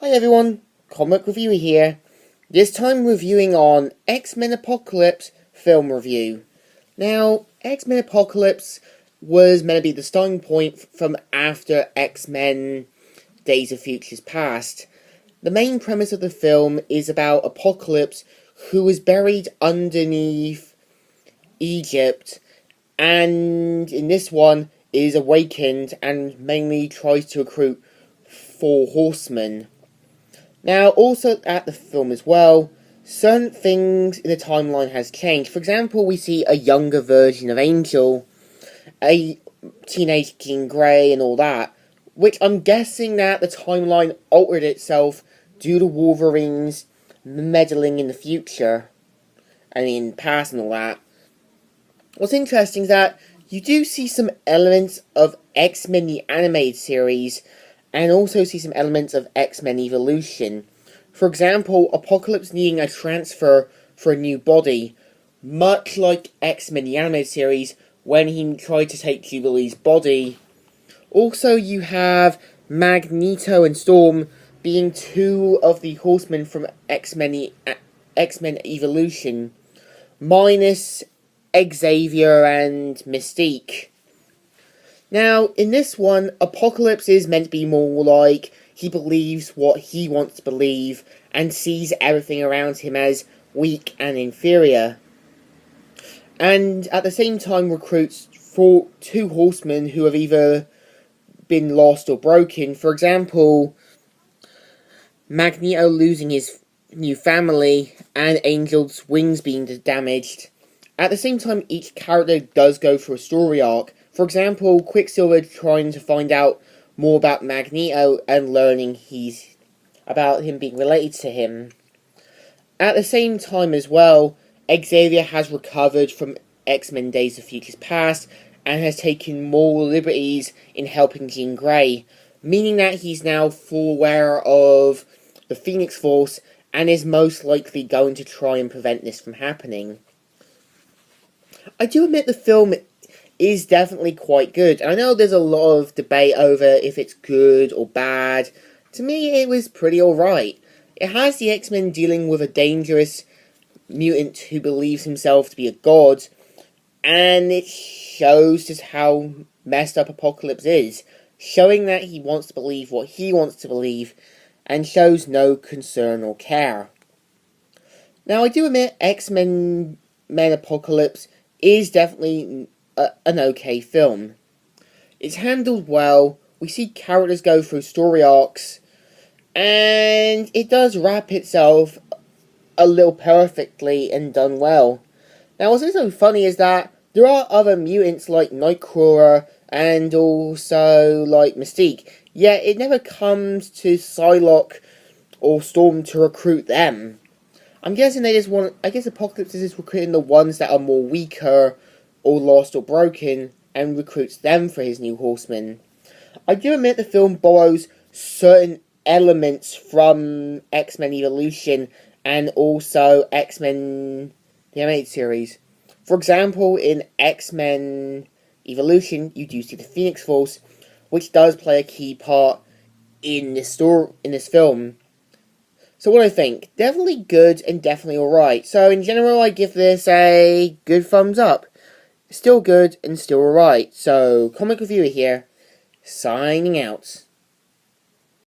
Hi everyone, Comic Reviewer here. This time reviewing on X-Men Apocalypse film review. Now, X-Men Apocalypse was meant to be the starting point from after X-Men Days of Futures Past. The main premise of the film is about Apocalypse, who is buried underneath Egypt, and in this one is awakened and mainly tries to recruit 4 horsemen. Now, also at the film as well, certain things in the timeline has changed. For example, we see a younger version of Angel, a teenage Jean Grey and all that, which I'm guessing that the timeline altered itself due to Wolverine's meddling in the future, and in the past and all that. What's interesting is that you do see some elements of X-Men the animated series, and also see some elements of X-Men Evolution. For example, Apocalypse needing a transfer for a new body, much like X-Men the animated series when he tried to take Jubilee's body. Also, you have Magneto and Storm being 2 of the Horsemen from X-Men Evolution, minus Xavier and Mystique. Now, in this one, Apocalypse is meant to be more like he believes what he wants to believe and sees everything around him as weak and inferior. And at the same time recruits 2 horsemen who have either been lost or broken. For example, Magneto losing his new family and Angel's wings being damaged. At the same time, each character does go through a story arc. For example, Quicksilver trying to find out more about Magneto and learning about him being related to him. At the same time as well, Xavier has recovered from X-Men Days of Futures Past and has taken more liberties in helping Jean Grey, meaning that he's now full aware of the Phoenix Force and is most likely going to try and prevent this from happening. I do admit the film is definitely quite good. And I know there's a lot of debate over if it's good or bad. To me, it was pretty alright. It has the X-Men dealing with a dangerous mutant who believes himself to be a god, and it shows just how messed up Apocalypse is, showing that he wants to believe what he wants to believe, and shows no concern or care. Now, I do admit X-Men Apocalypse is definitely an okay film. It's handled well, we see characters go through story arcs, and it does wrap itself a little perfectly and done well. Now, what's also funny is that there are other mutants like Nightcrawler and also like Mystique, yet it never comes to Psylocke or Storm to recruit them. I'm guessing I guess Apocalypse is just recruiting the ones that are more weaker or lost or broken, and recruits them for his new horsemen. I do admit the film borrows certain elements from X-Men Evolution and also X-Men the animated series. For example, in X-Men Evolution, you do see the Phoenix Force, which does play a key part in this film. So what do I think? Definitely good and definitely alright. So in general, I give this a good thumbs up. Still good and still alright. So, Comic Reviewer here, signing out.